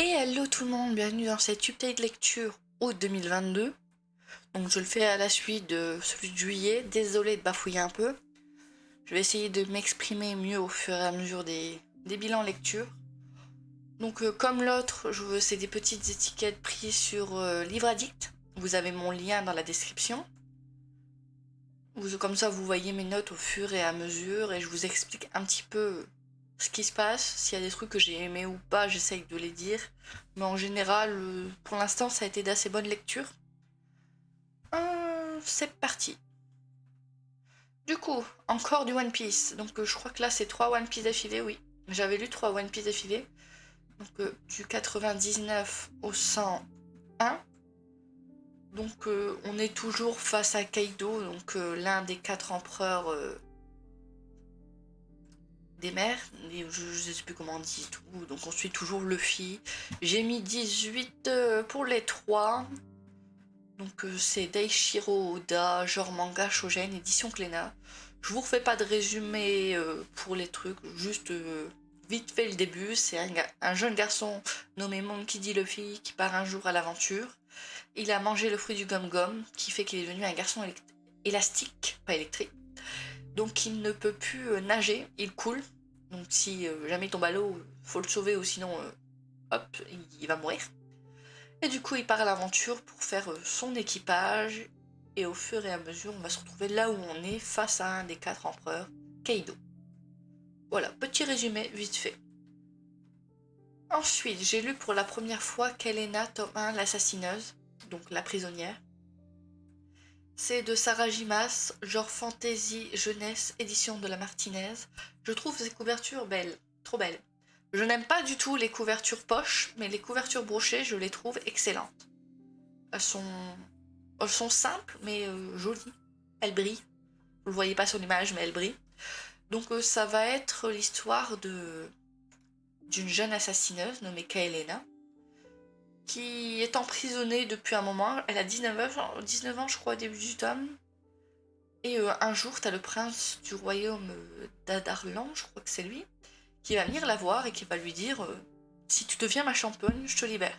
Et hello tout le monde, bienvenue dans cette update lecture août 2022. Donc je le fais à la suite de celui de juillet, désolé de bafouiller un peu. Je vais essayer de m'exprimer mieux au fur et à mesure des bilans lecture. Donc comme l'autre, c'est des petites étiquettes prises sur Livre Addict. Vous avez mon lien dans la description. Comme ça vous voyez mes notes au fur et à mesure et je vous explique un petit peu ce qui se passe. S'il y a des trucs que j'ai aimés ou pas, j'essaye de les dire. Mais en général, pour l'instant, ça a été d'assez bonne lecture. C'est parti. Du coup, encore du One Piece. Donc je crois que là, c'est 3 One Piece d'affilée, oui. J'avais lu 3 One Piece d'affilée. Donc du 99 au 101. Donc on est toujours face à Kaido, donc l'un des 4 empereurs des mers, je ne sais plus comment on dit tout, donc on suit toujours Luffy. J'ai mis 18 pour les 3. Donc c'est Daichiro Oda, genre manga shonen, édition Kléna. Je vous refais pas de résumé pour les trucs, juste vite fait le début. C'est un jeune garçon nommé Monkey D. Luffy qui part un jour à l'aventure. Il a mangé le fruit du gum-gum, qui fait qu'il est devenu un garçon élastique, pas électrique. Donc il ne peut plus nager, il coule. Donc si jamais il tombe à l'eau, faut le sauver ou sinon, hop, il va mourir. Et du coup il part à l'aventure pour faire son équipage. Et au fur et à mesure, on va se retrouver là où on est, face à un des 4 empereurs, Kaido. Voilà, petit résumé vite fait. Ensuite, j'ai lu pour la première fois Kelena, tome 1, l'assassineuse, donc la prisonnière. C'est de Sarah Jimas, genre fantasy jeunesse, édition de la Martinez. Je trouve ces couvertures belles, trop belles. Je n'aime pas du tout les couvertures poches, mais les couvertures brochées, je les trouve excellentes. Elles sont simples, mais jolies. Elles brillent. Vous le voyez pas sur l'image, mais elles brillent. Donc ça va être l'histoire d'une jeune assassineuse nommée Kaelena, qui est emprisonnée depuis un moment. Elle a 19 ans je crois, au début du tome. Et un jour, t'as le prince du royaume d'Adarlan, je crois que c'est lui, qui va venir la voir et qui va lui dire si tu deviens ma championne, je te libère.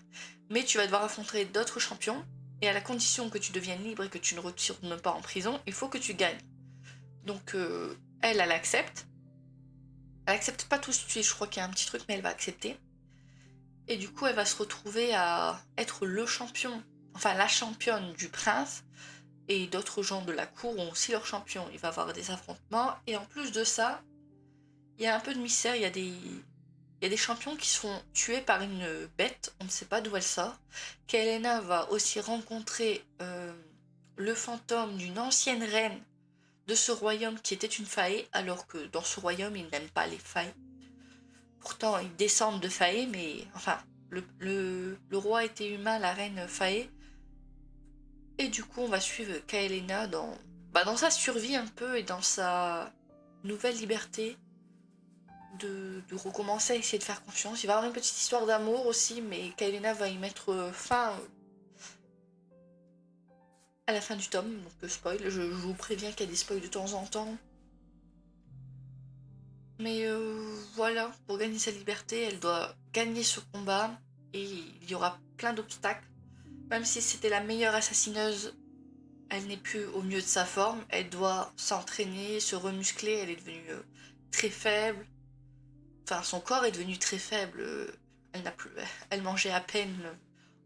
Mais tu vas devoir affronter d'autres champions, et à la condition que tu deviennes libre et que tu ne retournes pas en prison, il faut que tu gagnes. Donc elle accepte. Elle accepte pas tout de suite, je crois qu'il y a un petit truc, mais elle va accepter. Et du coup, elle va se retrouver à être le champion, enfin la championne du prince, et d'autres gens de la cour ont aussi leur champion. Il va y avoir des affrontements, et en plus de ça, il y a un peu de mystère, il y a des champions qui se font tuer par une bête, on ne sait pas d'où elle sort. Kaelena va aussi rencontrer le fantôme d'une ancienne reine de ce royaume qui était une fae, alors que dans ce royaume, ils n'aiment pas les failles. Pourtant, ils descendent de fae, mais enfin, le roi était humain, la reine fae. Et du coup, on va suivre Kaelena dans sa survie un peu et dans sa nouvelle liberté de recommencer à essayer de faire confiance. Il va y avoir une petite histoire d'amour aussi, mais Kaelena va y mettre fin à la fin du tome, donc spoil. Je vous préviens qu'il y a des spoils de temps en temps. Mais voilà, pour gagner sa liberté, elle doit gagner ce combat et il y aura plein d'obstacles. Même si c'était la meilleure assassineuse, elle n'est plus au mieux de sa forme. Elle doit s'entraîner, se remuscler. Elle est devenue très faible. Enfin, son corps est devenu très faible. Elle mangeait à peine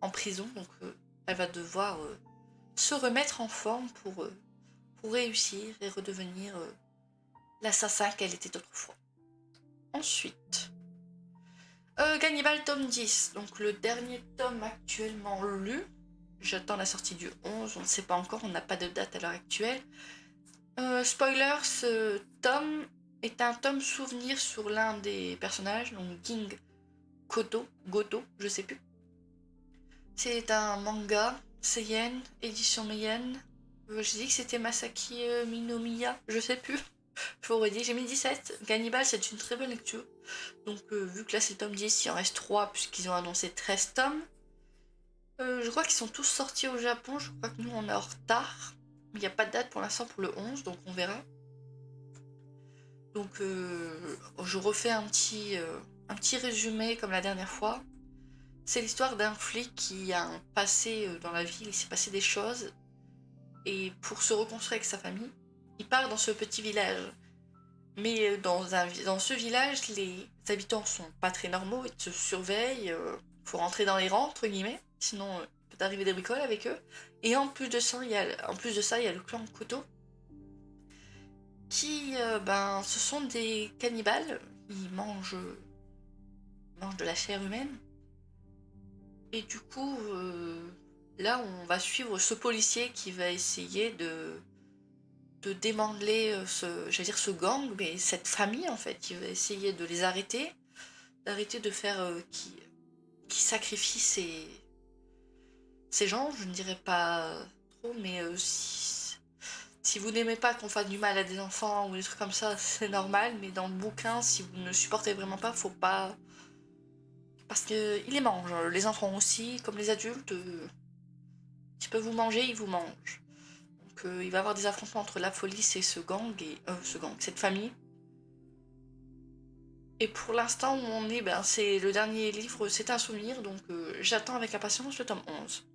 en prison, donc elle va devoir se remettre en forme pour réussir et redevenir l'assassin qu'elle était autrefois. Ensuite, Gannibal tome 10, donc le dernier tome actuellement lu. J'attends la sortie du 11, on ne sait pas encore, on n'a pas de date à l'heure actuelle. Spoiler, ce tome est un tome souvenir sur l'un des personnages, donc King Goto, je sais plus. C'est un manga, Seinen, édition Meien. J'ai dit que c'était Masaki Minomiya, je sais plus. Je vous redis, j'ai mis 17. Gannibal, c'est une très bonne lecture. Donc, vu que là c'est le tome 10, il en reste 3 puisqu'ils ont annoncé 13 tomes. Je crois qu'ils sont tous sortis au Japon. Je crois que nous on est en retard. Il n'y a pas de date pour l'instant pour le 11, donc on verra. Donc, je refais un petit résumé comme la dernière fois. C'est l'histoire d'un flic qui a un passé dans la ville, il s'est passé des choses, et pour se reconstruire avec sa famille, il part dans ce petit village. Mais dans ce village, les habitants sont pas très normaux, ils te surveillent, faut rentrer dans les rangs, entre guillemets, sinon il peut arriver des bricoles avec eux. Et en plus de ça, il y a le clan Couteau, qui, ce sont des cannibales, ils mangent de la chair humaine. Et du coup, là, on va suivre ce policier qui va essayer de démanteler ce gang, mais cette famille en fait, il va essayer de les arrêter, d'arrêter de faire qui sacrifie ces gens, je ne dirais pas trop, mais si vous n'aimez pas qu'on fasse du mal à des enfants ou des trucs comme ça, c'est normal, mais dans le bouquin, si vous ne supportez vraiment pas, faut pas... Parce qu'ils les mangent, les enfants aussi, comme les adultes, s'ils peuvent vous manger, ils vous mangent. Donc il va y avoir des affrontements entre la police et cette famille. Et pour l'instant où on est, c'est le dernier livre, c'est un souvenir, donc j'attends avec impatience le tome 11.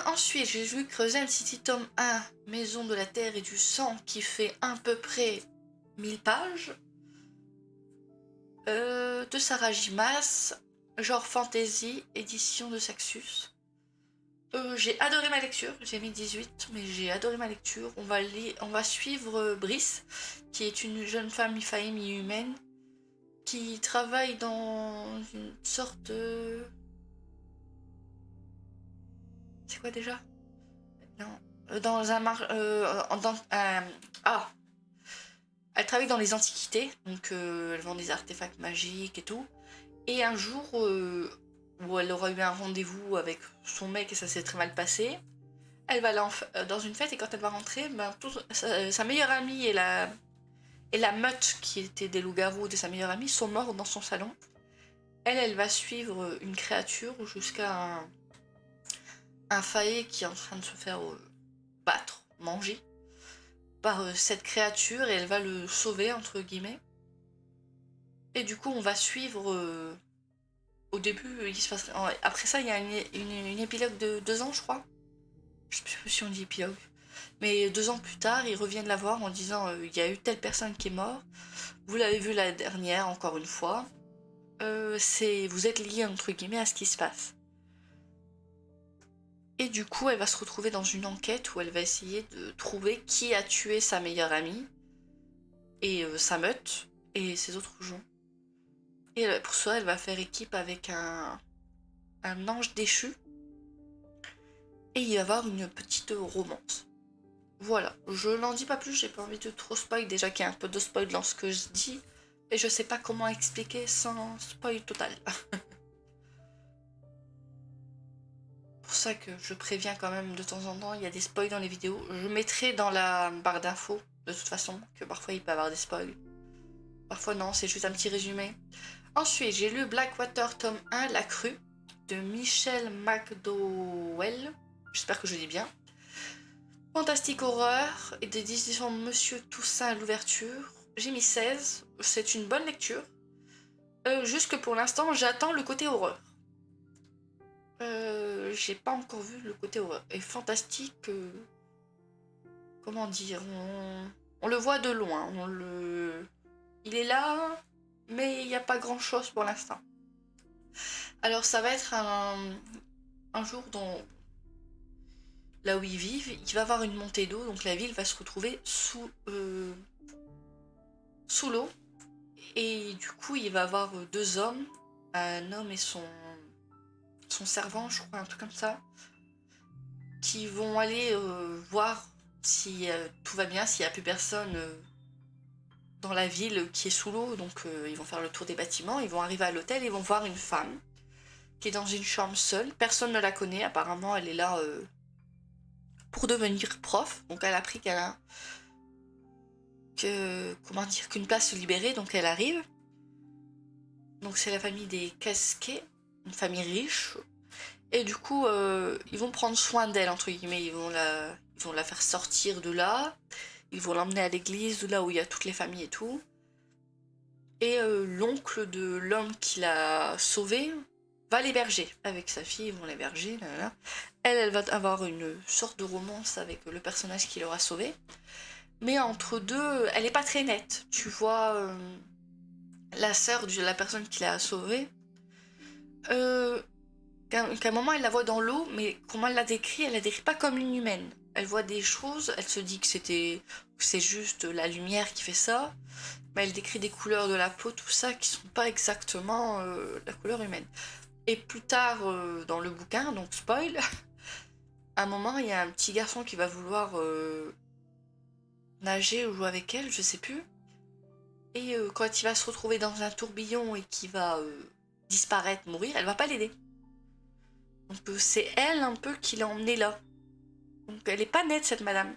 Ensuite, j'ai lu Creuset City tome 1, Maison de la Terre et du Sang, qui fait à peu près 1000 pages. De Sarah J. Maas, genre fantasy, édition de Saxus. J'ai adoré ma lecture, j'ai mis 18, mais j'ai adoré ma lecture. On va suivre Brice, qui est une jeune femme mi-faille, mi-humaine, qui travaille dans une sorte de... C'est quoi déjà? Non. Dans un elle travaille dans les antiquités, donc elle vend des artefacts magiques et tout. Et un jour où elle aura eu un rendez-vous avec son mec et ça s'est très mal passé, elle va aller dans une fête et quand elle va rentrer, sa meilleure amie et la meute qui était des loups-garous de sa meilleure amie sont morts dans son salon. Elle va suivre une créature jusqu'à un faillet qui est en train de se faire battre, manger par cette créature et elle va le sauver entre guillemets. Et du coup on va suivre au début, il se passe... Après ça il y a une épilogue de 2 ans je crois. Je sais plus si on dit épilogue. Mais 2 ans plus tard, ils reviennent la voir en disant il y a eu telle personne qui est morte. Vous l'avez vu la dernière, encore une fois. Vous êtes liés entre guillemets à ce qui se passe. Et du coup, elle va se retrouver dans une enquête où elle va essayer de trouver qui a tué sa meilleure amie et sa meute et ses autres gens. Et pour ça, elle va faire équipe avec un ange déchu. Et il va y avoir une petite romance. Voilà, je n'en dis pas plus, j'ai pas envie de trop spoil, déjà qu'il y a un peu de spoil dans ce que je dis, et je sais pas comment expliquer sans spoil total. Pour ça que je préviens quand même de temps en temps, il y a des spoils dans les vidéos. Je mettrai dans la barre d'infos, de toute façon, que parfois il peut y avoir des spoils. Parfois non, c'est juste un petit résumé. Ensuite, j'ai lu Blackwater tome 1, La Crue, de Michel McDowell, j'espère que je dis bien. Fantastique horreur et des éditions Monsieur Toussaint à l'ouverture. J'ai mis 16, c'est une bonne lecture. Juste que pour l'instant, j'attends le côté horreur. J'ai pas encore vu le côté horreur. Et fantastique, comment dire, on le voit de loin. Il est là, mais il n'y a pas grand chose pour l'instant. Alors ça va être un jour là où ils vivent, il va y avoir une montée d'eau, donc la ville va se retrouver sous l'eau. Et du coup, il va y avoir 2 hommes, un homme et son servant, je crois, un truc comme ça, qui vont aller voir si tout va bien, s'il n'y a plus personne dans la ville qui est sous l'eau. Donc ils vont faire le tour des bâtiments, ils vont arriver à l'hôtel, ils vont voir une femme qui est dans une chambre seule. Personne ne la connaît, apparemment elle est là pour devenir prof. Donc elle a appris qu'une place se libérait, donc elle arrive. Donc c'est la famille des Casquets, une famille riche. Et du coup, ils vont prendre soin d'elle, entre guillemets. Ils vont la faire sortir de là. Ils vont l'emmener à l'église, de là où il y a toutes les familles et tout. Et l'oncle de l'homme qui l'a sauvé va l'héberger. Avec sa fille, ils vont l'héberger. Elle va avoir une sorte de romance avec le personnage qui l'aura sauvé. Mais entre deux, elle est pas très nette. Tu vois, la sœur de la personne qui l'a sauvée, qu'à un moment elle la voit dans l'eau, mais comment elle la décrit pas comme une humaine. Elle voit des choses, elle se dit que c'est juste la lumière qui fait ça, mais elle décrit des couleurs de la peau, tout ça, qui sont pas exactement la couleur humaine. Et plus tard dans le bouquin, donc spoil, à un moment il y a un petit garçon qui va vouloir nager ou jouer avec elle, je sais plus. Et quand il va se retrouver dans un tourbillon et qu'il va disparaître, mourir, elle va pas l'aider. Donc c'est elle un peu qui l'a emmené là. Donc elle est pas nette cette madame.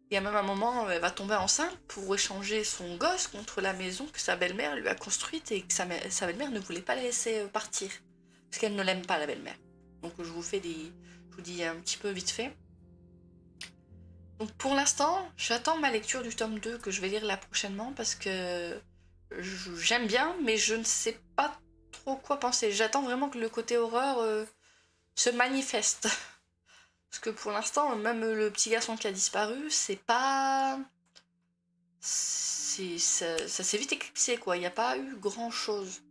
Il y a même un moment, elle va tomber enceinte pour échanger son gosse contre la maison que sa belle-mère lui a construite et que sa belle-mère ne voulait pas la laisser partir. Parce qu'elle ne l'aime pas, la belle-mère. Donc je vous dis un petit peu vite fait. Donc pour l'instant, j'attends ma lecture du tome 2 que je vais lire là prochainement parce que j'aime bien, mais je ne sais pas trop quoi penser. J'attends vraiment que le côté horreur se manifeste. Parce que pour l'instant, même le petit garçon qui a disparu, c'est pas... Ça s'est vite éclipsé, quoi. Il n'y a pas eu grand-chose.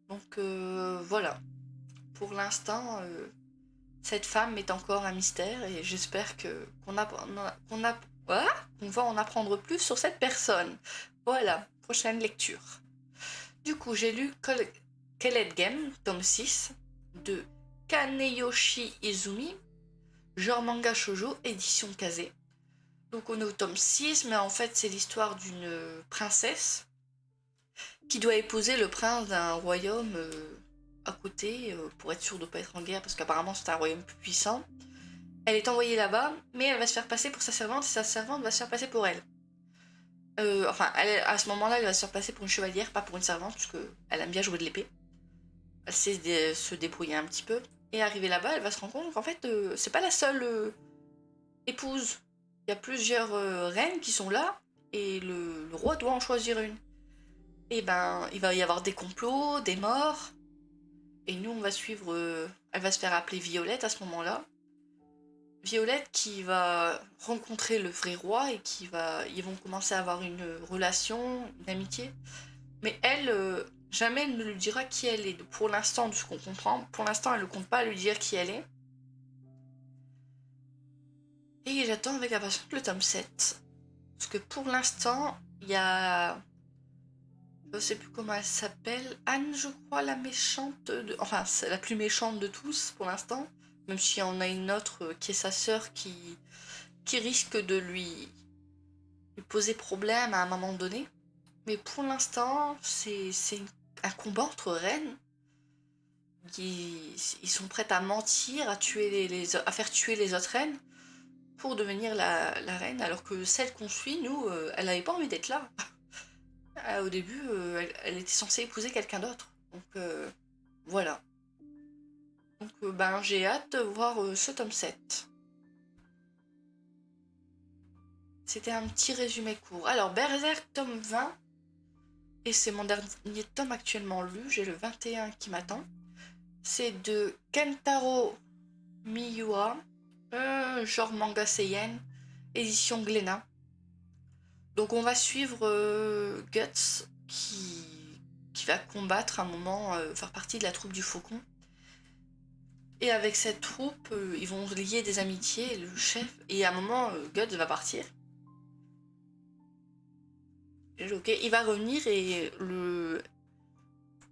Donc voilà. Pour l'instant, cette femme est encore un mystère et j'espère qu'on va en apprendre plus sur cette personne. Voilà, prochaine lecture. Du coup, j'ai lu Kellet Game, tome 6, de Kaneyoshi Izumi, genre manga shoujo, édition Kazé. Donc on est au tome 6, mais en fait c'est l'histoire d'une princesse qui doit épouser le prince d'un royaume à côté pour être sûre de ne pas être en guerre, parce qu'apparemment c'est un royaume plus puissant. Elle est envoyée là-bas, mais elle va se faire passer pour sa servante, et sa servante va se faire passer pour elle. À ce moment-là, elle va se faire passer pour une chevalière, pas pour une servante, parce qu'elle aime bien jouer de l'épée. Elle sait se débrouiller un petit peu. Et arrivée là-bas, elle va se rendre compte qu'en fait, c'est pas la seule épouse. Il y a plusieurs reines qui sont là, et le roi doit en choisir une. Et ben, il va y avoir des complots, des morts, et nous, on va suivre... elle va se faire appeler Violette à ce moment-là. Violette qui va rencontrer le vrai roi et ils vont commencer à avoir une relation, une amitié. Mais elle, jamais elle ne lui dira qui elle est. Pour l'instant, de ce qu'on comprend, pour l'instant, elle ne compte pas lui dire qui elle est. Et j'attends avec impatience le tome 7. Parce que pour l'instant, il y a... Je sais plus comment elle s'appelle. Anne, je crois, la méchante... Enfin, c'est la plus méchante de tous, pour l'instant. Même s'il y en a une autre qui est sa sœur qui risque de lui poser problème à un moment donné. Mais pour l'instant, c'est un combat entre reines. Ils sont prêts à mentir, à faire tuer les autres reines pour devenir la reine, alors que celle qu'on suit, nous, elle n'avait pas envie d'être là. Au début, elle était censée épouser quelqu'un d'autre. Donc voilà. Donc ben j'ai hâte de voir ce tome 7. C'était un petit résumé court. Alors Berserk tome 20. Et c'est mon dernier tome actuellement lu, j'ai le 21 qui m'attend. C'est de Kentaro Miura, genre manga seinen, édition Glénat. Donc on va suivre Guts qui va combattre un moment, faire partie de la troupe du Faucon. Et avec cette troupe, ils vont lier des amitiés, le chef, et à un moment, Guts va partir. Ok, il va revenir et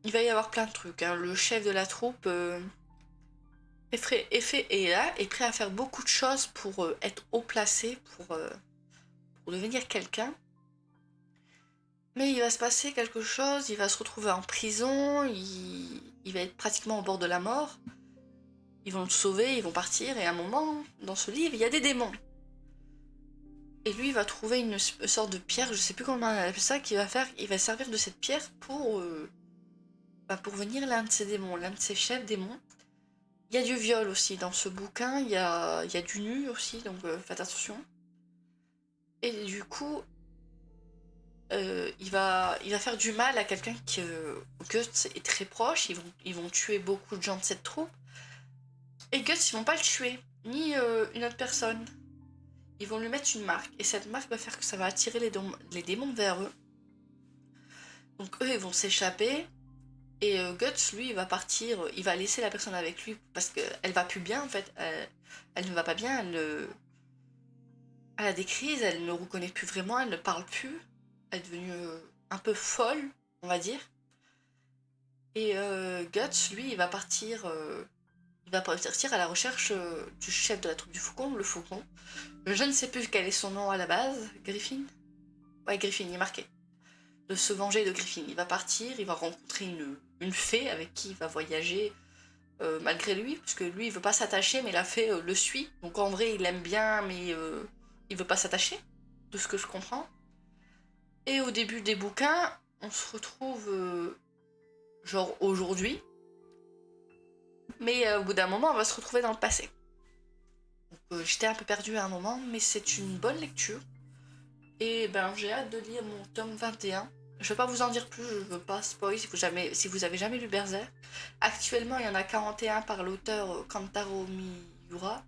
il va y avoir plein de trucs. Hein. Le chef de la troupe est là, est prêt à faire beaucoup de choses pour être haut placé, pour devenir quelqu'un. Mais il va se passer quelque chose, il va se retrouver en prison, il va être pratiquement au bord de la mort. Ils vont le sauver, ils vont partir, et à un moment, dans ce livre, il y a des démons. Et lui, il va trouver une sorte de pierre, je sais plus comment on appelle ça, il va servir de cette pierre pour venir l'un de ces démons, l'un de ces chefs démons. Il y a du viol aussi dans ce bouquin, il y a du nu aussi, donc faites attention. Et du coup, il va faire du mal à quelqu'un que Guts est très proche. Ils vont tuer beaucoup de gens de cette troupe. Et Guts, ils vont pas le tuer, ni une autre personne. Ils vont lui mettre une marque. Et cette marque va faire que ça va attirer les démons vers eux. Donc eux, ils vont s'échapper. Et Guts, lui, il va partir. Il va laisser la personne avec lui parce qu'elle va plus bien, en fait. Elle ne va pas bien. Elle a des crises. Elle ne reconnaît plus vraiment. Elle ne parle plus. Elle est devenue un peu folle, on va dire. Et Guts, lui, il va partir à la recherche du chef de la troupe du Faucon, le Faucon. Je ne sais plus quel est son nom à la base. Griffin? Ouais, Griffin, il est marqué. De se venger de Griffin. Il va partir, il va rencontrer une fée avec qui il va voyager malgré lui, parce que lui, il veut pas s'attacher, mais la fée le suit. Donc en vrai, il aime bien, mais il veut pas s'attacher, de ce que je comprends. Et au début des bouquins, on se retrouve genre aujourd'hui, mais au bout d'un moment, on va se retrouver dans le passé. Donc j'étais un peu perdue à un moment, mais c'est une bonne lecture. Et ben j'ai hâte de lire mon tome 21. Je vais pas vous en dire plus, je veux pas spoiler si vous avez jamais lu Berserk. Actuellement, il y en a 41 par l'auteur Kantaro Miura,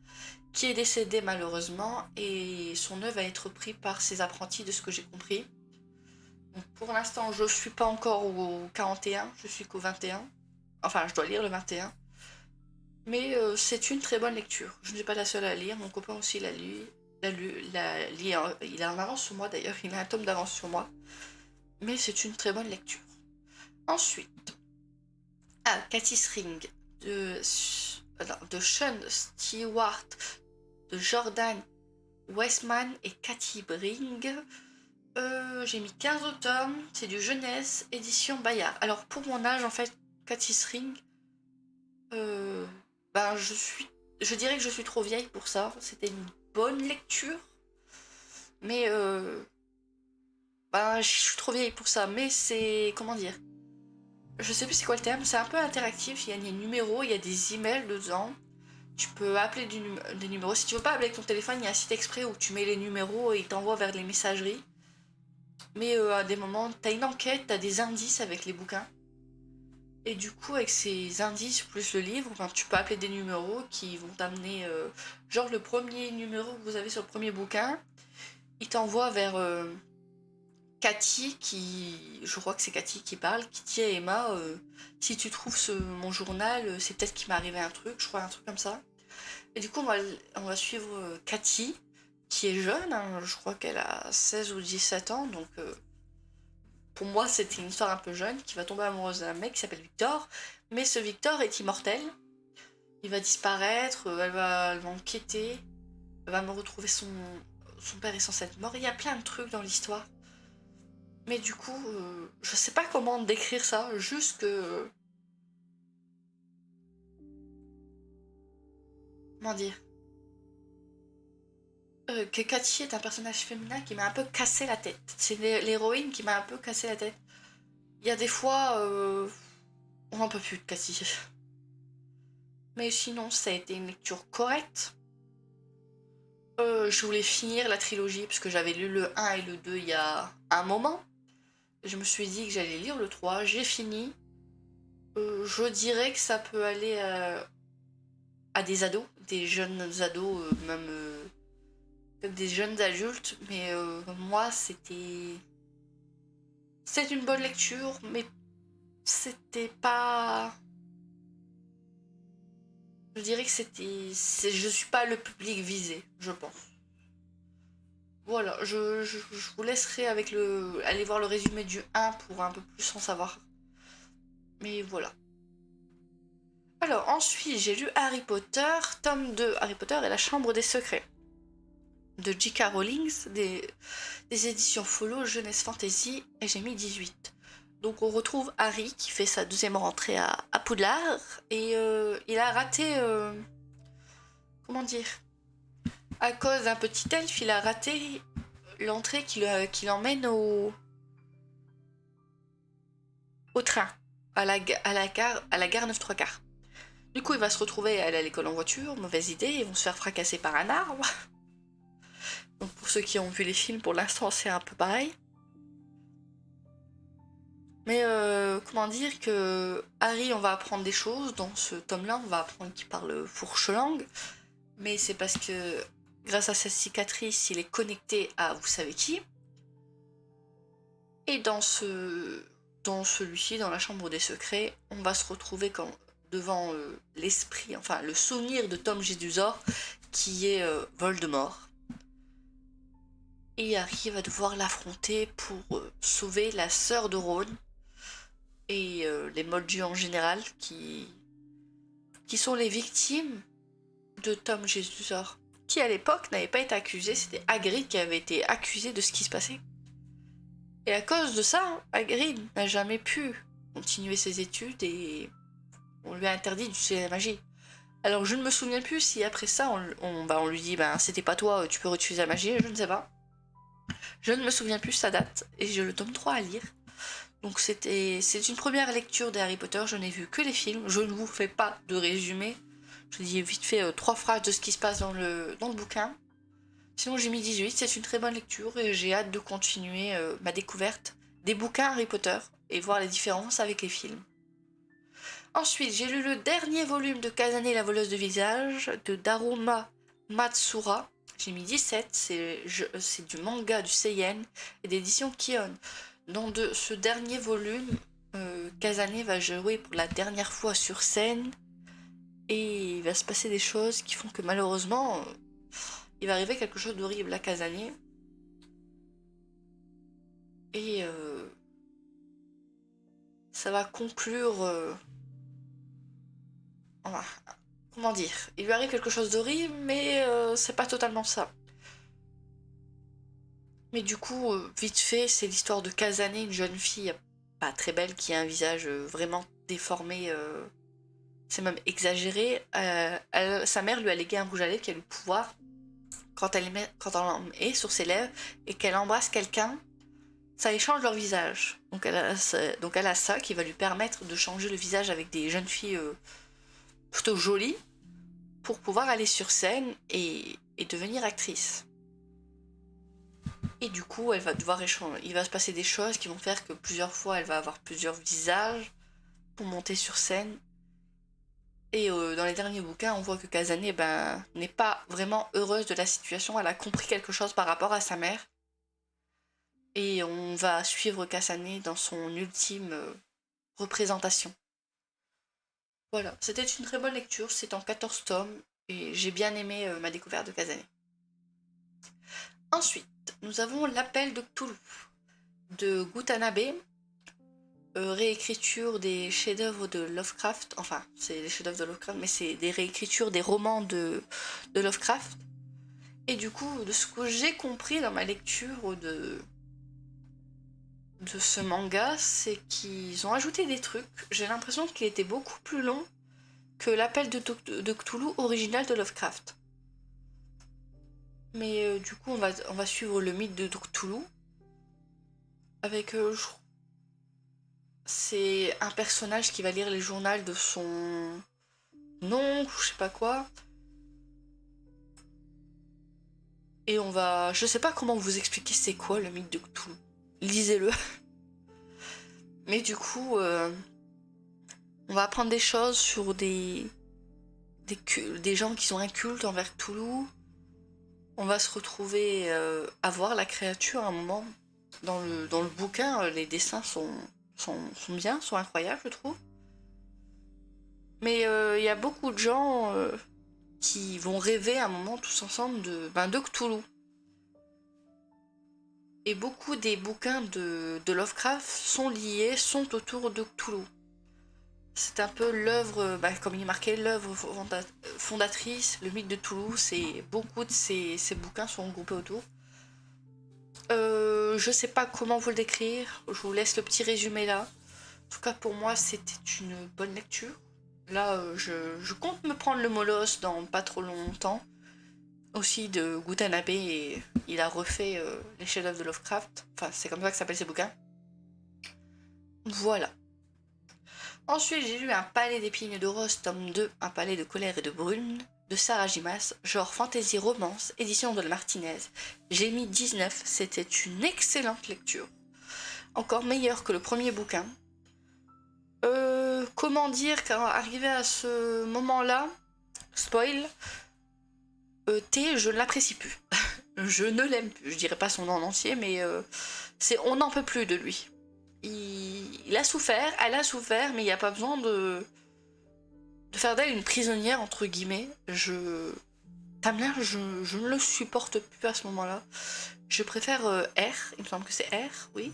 qui est décédé malheureusement, et son œuvre va être prise par ses apprentis de ce que j'ai compris. Donc pour l'instant, je suis pas encore au 41, je suis qu'au 21. Enfin, je dois lire le 21. Mais c'est une très bonne lecture. Je ne suis pas la seule à lire, mon copain aussi l'a lu. Il est en avance sur moi d'ailleurs, il a un tome d'avance sur moi. Mais c'est une très bonne lecture. Ensuite, Cathy's Ring de Sean Stewart, de Jordan Westman et Cathy Bring. J'ai mis 15 tomes, c'est du jeunesse, édition Bayard. Alors pour mon âge, en fait, Cathy's Ring, ben je dirais que je suis trop vieille pour ça. C'était une bonne lecture, mais ben je suis trop vieille pour ça. Mais c'est, comment dire, je sais plus c'est quoi le terme. C'est un peu interactif. Il y a des numéros, il y a des emails dedans. Tu peux appeler des numéros. Si tu veux pas appeler avec ton téléphone, il y a un site exprès où tu mets les numéros et il t'envoie vers les messageries. Mais à des moments, t'as une enquête, t'as des indices avec les bouquins. Et du coup, avec ces indices plus le livre, ben, tu peux appeler des numéros qui vont t'amener. Genre le premier numéro que vous avez sur le premier bouquin, il t'envoie vers Cathy qui. Je crois que c'est Cathy qui parle, qui dit à Emma si tu trouves mon journal, c'est peut-être qu'il m'est arrivé un truc, je crois, un truc comme ça. Et du coup, on va suivre Cathy, qui est jeune, hein, je crois qu'elle a 16 ou 17 ans, donc pour moi, c'était une histoire un peu jeune qui va tomber amoureuse d'un mec qui s'appelle Victor, mais ce Victor est immortel. Il va disparaître, elle va enquêter, elle va me retrouver son père est censé être mort. Il y a plein de trucs dans l'histoire. Mais du coup, je sais pas comment décrire ça, juste que. Comment dire que Cathy est un personnage féminin qui m'a un peu cassé la tête. C'est l'héroïne qui m'a un peu cassé la tête. Il y a des fois, on n'en peut plus de Cathy. Mais sinon, ça a été une lecture correcte. Je voulais finir la trilogie parce que j'avais lu le 1 et le 2 il y a un moment. Je me suis dit que j'allais lire le 3, j'ai fini. Je dirais que ça peut aller à des ados, des jeunes ados, même des jeunes adultes, mais moi c'était. C'est une bonne lecture, mais c'était pas. Je dirais que je suis pas le public visé, je pense. Voilà, je vous laisserai aller voir le résumé du 1 pour un peu plus en savoir. Mais voilà. Alors ensuite, j'ai lu Harry Potter, tome 2, Harry Potter et la Chambre des Secrets. De J.K. Rowling, des éditions Follow, Jeunesse Fantasy, et j'ai mis 18. Donc on retrouve Harry qui fait sa deuxième rentrée à Poudlard, et il a raté... comment dire, à cause d'un petit elfe, il a raté l'entrée qui l'emmène au train, à la gare 9 3 quarts. Du coup, il va se retrouver à aller à l'école en voiture, mauvaise idée, ils vont se faire fracasser par un arbre. Donc pour ceux qui ont vu les films, pour l'instant, c'est un peu pareil. Mais comment dire que Harry, on va apprendre des choses dans ce tome-là, on va apprendre qu'il parle fourche-langue, mais c'est parce que grâce à cette cicatrice, il est connecté à vous savez qui. Et dans celui-ci, dans la chambre des secrets, on va se retrouver devant l'esprit, enfin le souvenir de Tom Jedusor, qui est Voldemort. Et Harry va devoir l'affronter pour sauver la sœur de Ron et les Moldus en général, qui sont les victimes de Tom Jedusor, qui à l'époque n'avait pas été accusé, c'était Hagrid qui avait été accusé de ce qui se passait. Et à cause de ça, Hagrid n'a jamais pu continuer ses études et on lui a interdit d'utiliser la magie. Alors je ne me souviens plus si après ça on lui dit c'était pas toi, tu peux réutiliser la magie, je ne sais pas. Je ne me souviens plus sa date et j'ai le tome 3 à lire. Donc c'est une première lecture des Harry Potter, je n'ai vu que les films, je ne vous fais pas de résumé. Je dis vite fait 3 phrases de ce qui se passe dans le bouquin. Sinon j'ai mis 18, c'est une très bonne lecture et j'ai hâte de continuer ma découverte des bouquins Harry Potter et voir les différences avec les films. Ensuite, j'ai lu le dernier volume de Kazane la voleuse de visage de Daruma Matsura. J'ai mis 17, c'est du manga du Seiyen et d'édition Kion. Dans ce dernier volume, Kazane va jouer pour la dernière fois sur scène et il va se passer des choses qui font que malheureusement, il va arriver quelque chose d'horrible à Kazane. Et ça va conclure... comment dire, il lui arrive quelque chose d'horrible, mais c'est pas totalement ça. Mais du coup, vite fait, c'est l'histoire de Kazane, une jeune fille pas très belle qui a un visage vraiment déformé, c'est même exagéré. Sa mère lui a légué un rouge à lèvres qui a le pouvoir, quand elle est sur ses lèvres et qu'elle embrasse quelqu'un, ça échange leur visage. Donc elle a ça qui va lui permettre de changer le visage avec des jeunes filles plutôt jolies pour pouvoir aller sur scène et devenir actrice. Et du coup, elle va devoir échanger. Il va se passer des choses qui vont faire que plusieurs fois, elle va avoir plusieurs visages pour monter sur scène. Et dans les derniers bouquins, on voit que Kazane n'est pas vraiment heureuse de la situation. Elle a compris quelque chose par rapport à sa mère. Et on va suivre Kazane dans son ultime représentation. Voilà, c'était une très bonne lecture. C'est en 14 tomes. Et j'ai bien aimé ma découverte de Kazane. Ensuite, nous avons L'appel de Cthulhu de Gutanabe, réécriture des chefs-d'œuvre de Lovecraft. Enfin, c'est des chefs-d'œuvre de Lovecraft, mais c'est des réécritures des romans de Lovecraft. Et du coup, de ce que j'ai compris dans ma lecture de ce manga, c'est qu'ils ont ajouté des trucs. J'ai l'impression qu'il était beaucoup plus long que l'appel de Cthulhu original de Lovecraft. Mais du coup, on va suivre le mythe de Cthulhu avec c'est un personnage qui va lire les journaux de son oncle ou je sais pas quoi. Et je sais pas comment vous expliquer c'est quoi le mythe de Cthulhu. Lisez-le. Mais du coup, on va apprendre des choses sur des gens qui sont un culte envers Cthulhu. On va se retrouver à voir la créature à un moment. Dans le bouquin, les dessins sont bien, sont incroyables, je trouve. Mais il y a beaucoup de gens qui vont rêver à un moment tous ensemble de Cthulhu. Et beaucoup des bouquins de Lovecraft sont autour de Cthulhu. C'est un peu l'œuvre, comme il est marqué, l'œuvre fondatrice, le mythe de Cthulhu, beaucoup de ces bouquins sont regroupés autour. Je sais pas comment vous le décrire, je vous laisse le petit résumé là. En tout cas pour moi c'était une bonne lecture. Là je compte me prendre le Molosse dans pas trop longtemps. Aussi de Gutanabe et il a refait les chefs-d'œuvre de Lovecraft. Enfin c'est comme ça que s'appellent ces bouquins. Voilà. Ensuite, j'ai lu Un palais d'épines et de roses, tome 2, Un palais de colère et de brune, de Sarah Gimas, genre fantasy romance, édition de la Martinez. J'ai mis 19, c'était une excellente lecture. encore meilleur que le premier bouquin. Comment dire qu'arrivé à ce moment-là, spoil, T, je ne l'apprécie plus. Je ne l'aime plus. Je dirais pas son nom en entier, mais on n'en peut plus de lui. Il a souffert, elle a souffert, mais il n'y a pas besoin de faire d'elle une prisonnière, entre guillemets. Tamlin, je ne le supporte plus à ce moment-là. Je préfère R, il me semble que c'est R, oui.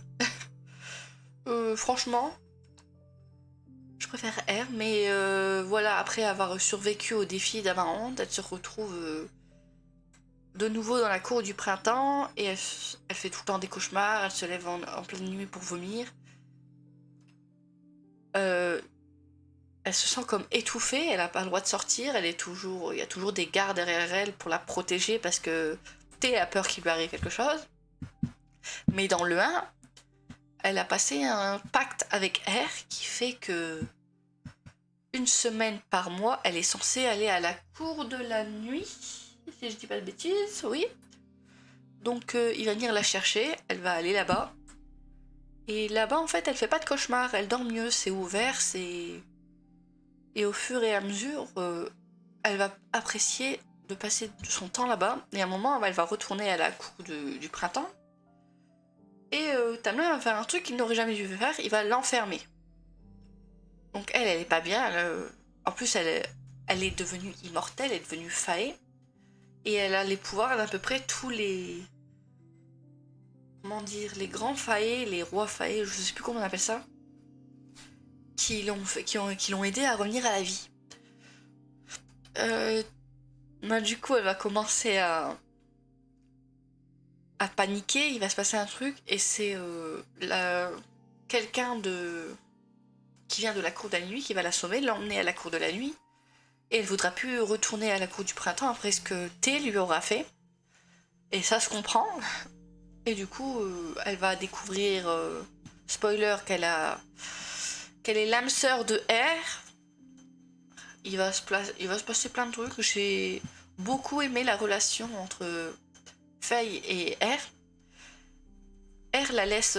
Franchement, je préfère R, mais voilà, après avoir survécu au défi d'Amarante, elle se retrouve de nouveau dans la cour du printemps et elle fait tout le temps des cauchemars, elle se lève en pleine nuit pour vomir. Elle se sent comme étouffée, elle n'a pas le droit de sortir, il y a toujours des gardes derrière elle pour la protéger parce que T a peur qu'il lui arrive quelque chose. Mais dans le 1, elle a passé un pacte avec R qui fait que une semaine par mois, elle est censée aller à la cour de la nuit, si je dis pas de bêtises, oui. Donc il va venir la chercher, elle va aller là-bas. Et là-bas, en fait, elle fait pas de cauchemar, elle dort mieux, c'est ouvert, c'est... Et au fur et à mesure, elle va apprécier de passer son temps là-bas. Et à un moment, elle va retourner à la cour du printemps. Et Tamlin va faire un truc qu'il n'aurait jamais dû faire, il va l'enfermer. Donc elle est pas bien. En plus, elle est devenue immortelle, elle est devenue fae. Et elle a les pouvoirs d'à peu près tous les... Comment dire, les grands fae, les rois fae, je sais plus comment on appelle ça. Qui l'ont aidé à revenir à la vie. Du coup, elle va commencer à paniquer, il va se passer un truc, et c'est quelqu'un qui vient de la cour de la nuit qui va la sauver, l'emmener à la cour de la nuit, et elle voudra plus retourner à la cour du printemps après ce que T lui aura fait. Et ça se comprend. Et du coup, elle va découvrir, spoiler, qu'elle est l'âme sœur de R. Il va se passer plein de trucs. J'ai beaucoup aimé la relation entre Faye et R. R la laisse,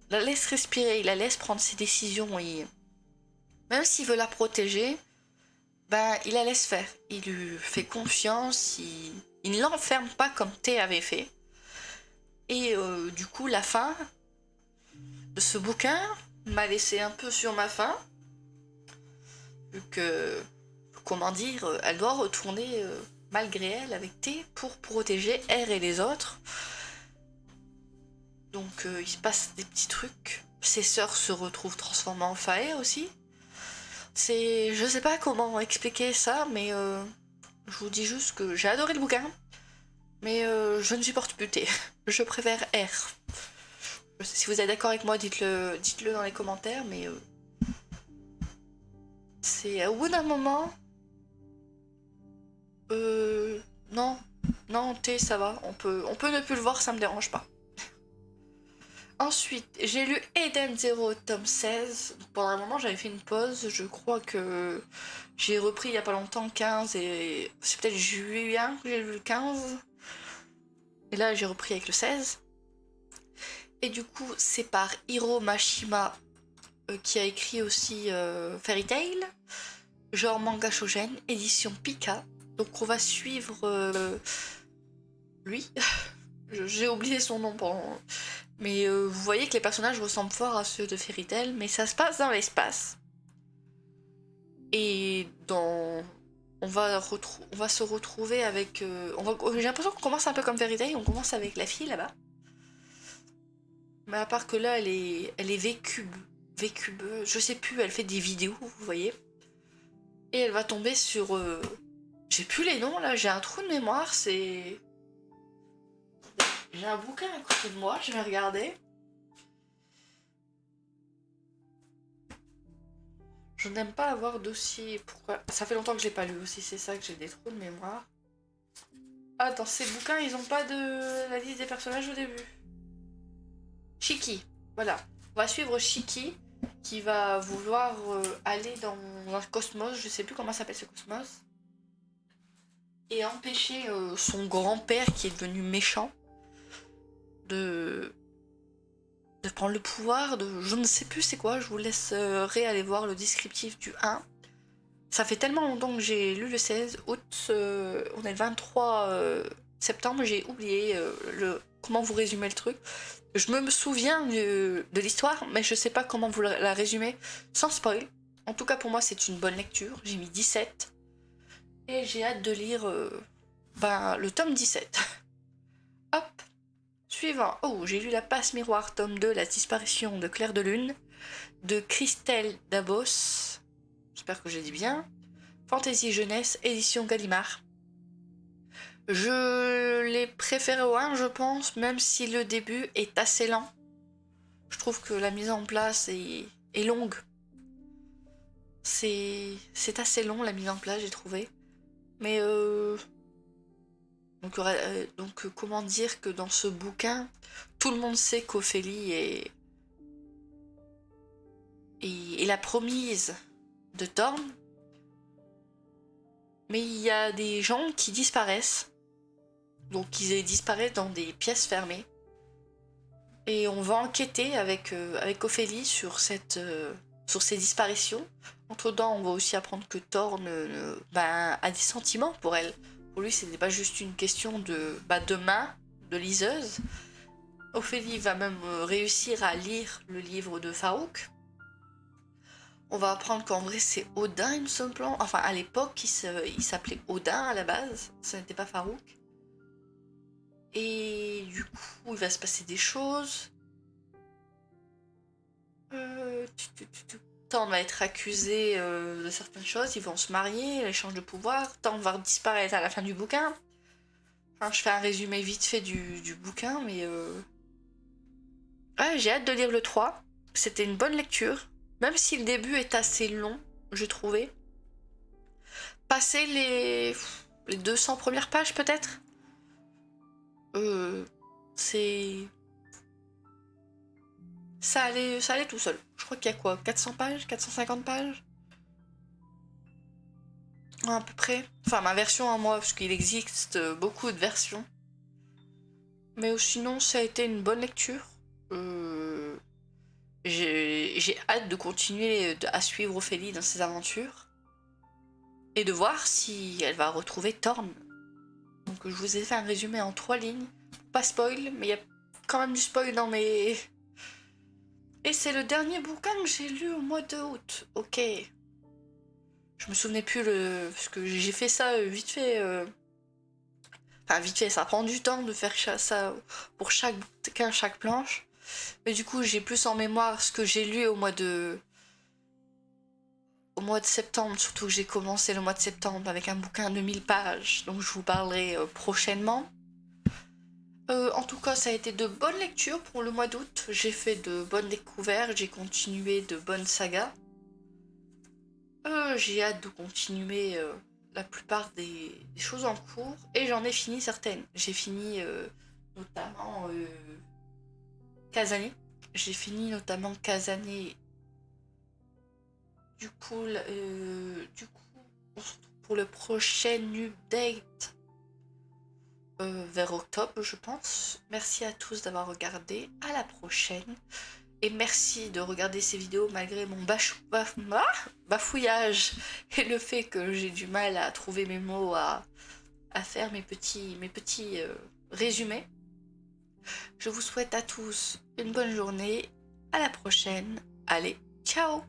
la laisse respirer, il la laisse prendre ses décisions. Et même s'il veut la protéger, ben il la laisse faire. Il lui fait confiance, il ne l'enferme pas comme T avait fait. Et du coup, la fin de ce bouquin m'a laissé un peu sur ma faim. Vu que, comment dire, elle doit retourner malgré elle avec T pour protéger R et les autres. Donc il se passe des petits trucs. Ses sœurs se retrouvent transformées en fae aussi. Je sais pas comment expliquer ça, mais je vous dis juste que j'ai adoré le bouquin. Mais je ne supporte plus T. Je préfère R. Si vous êtes d'accord avec moi, dites-le dans les commentaires, mais c'est au bout d'un moment. Non, T, ça va. On peut ne plus le voir, ça me dérange pas. Ensuite, j'ai lu Eden Zero, tome 16. Pendant un moment, j'avais fait une pause. Je crois que j'ai repris il y a pas longtemps 15 et c'est peut-être juin que j'ai lu le 15. Et là, j'ai repris avec le 16. Et du coup, c'est par Hiro Mashima qui a écrit aussi Fairy Tail, genre manga shonen, édition Pika. Donc on va suivre lui. J'ai oublié son nom pendant... Mais vous voyez que les personnages ressemblent fort à ceux de Fairy Tail, mais ça se passe dans l'espace. Et on va se retrouver avec... j'ai l'impression qu'on commence un peu comme Fairy Tail, on commence avec la fille là-bas. Mais à part que là, elle est V-Cube. V-Cube, je sais plus, elle fait des vidéos, vous voyez. Et elle va tomber sur... j'ai plus les noms là, j'ai un trou de mémoire, c'est... J'ai un bouquin à côté de moi, je vais regarder. Je n'aime pas avoir dossier. Pourquoi? Ça fait longtemps que j'ai pas lu aussi, c'est ça que j'ai des trous de mémoire. Ah, dans ces bouquins, ils ont pas de la liste des personnages au début. Shiki, voilà. On va suivre Shiki, qui va vouloir aller dans un cosmos, je sais plus comment s'appelle ce cosmos, et empêcher son grand-père, qui est devenu méchant, de de prendre le pouvoir, de je ne sais plus c'est quoi, je vous laisserai aller voir le descriptif du 1. Ça fait tellement longtemps que j'ai lu le 16 août, on est le 23 septembre, j'ai oublié comment vous résumer le truc. Je me souviens de l'histoire, mais je sais pas comment vous la résumer sans spoil. En tout cas pour moi c'est une bonne lecture, j'ai mis 17. Et j'ai hâte de lire le tome 17. Hop, suivant. Oh, j'ai lu La Passe Miroir, tome 2, La disparition de Claire de Lune, de Christelle Dabos. J'espère que j'ai dit bien. Fantasy Jeunesse, édition Gallimard. Je l'ai préféré au 1, je pense, même si le début est assez lent. Je trouve que la mise en place est longue. C'est assez long la mise en place, j'ai trouvé. Mais donc comment dire que dans ce bouquin, tout le monde sait qu'Ophélie est la promise de Thorn. Mais il y a des gens qui disparaissent. Donc ils disparaissent dans des pièces fermées. Et on va enquêter avec Ophélie sur ces disparitions. Entre-temps, on va aussi apprendre que Thorn a des sentiments pour elle. Pour lui, ce n'est pas juste une question de main, de liseuse. Ophélie va même réussir à lire le livre de Farouk. On va apprendre qu'en vrai, c'est Odin, il me semble. Enfin, à l'époque, il s'appelait Odin à la base. Ce n'était pas Farouk. Et du coup, il va se passer des choses. Thorn va être accusé de certaines choses, ils vont se marier, l'échange de pouvoir. Thorn va disparaître à la fin du bouquin. Enfin, je fais un résumé vite fait du bouquin, mais ouais, j'ai hâte de lire le 3. C'était une bonne lecture, même si le début est assez long, je trouvais. Passer les 200 premières pages peut-être, c'est... Ça allait tout seul. Je crois qu'il y a quoi, 400 pages, 450 pages à peu près. Enfin, ma version à moi, parce qu'il existe beaucoup de versions. Mais sinon, ça a été une bonne lecture. J'ai hâte de continuer à suivre Ophélie dans ses aventures. Et de voir si elle va retrouver Thorn. Donc je vous ai fait un résumé en 3 lignes. Pas spoil, mais il y a quand même du spoil dans mes... Et c'est le dernier bouquin que j'ai lu au mois de août. Ok. Je me souvenais plus parce que j'ai fait ça vite fait. Enfin, vite fait, ça prend du temps de faire ça pour chaque bouquin, chaque planche. Mais du coup, j'ai plus en mémoire ce que j'ai lu au mois de septembre. Surtout que j'ai commencé le mois de septembre avec un bouquin de 1000 pages. Donc je vous parlerai prochainement. En tout cas, ça a été de bonnes lectures pour le mois d'août. J'ai fait de bonnes découvertes, j'ai continué de bonnes sagas. J'ai hâte de continuer la plupart des choses en cours et j'en ai fini certaines. J'ai fini notamment Kazane. J'ai fini notamment Kazane. Du coup, on se retrouve pour le prochain update vers octobre, je pense. Merci à tous d'avoir regardé. À la prochaine. Et merci de regarder ces vidéos malgré mon bafouillage et le fait que j'ai du mal à trouver mes mots, à faire mes petits résumés. Je vous souhaite à tous une bonne journée. À la prochaine. Allez, ciao!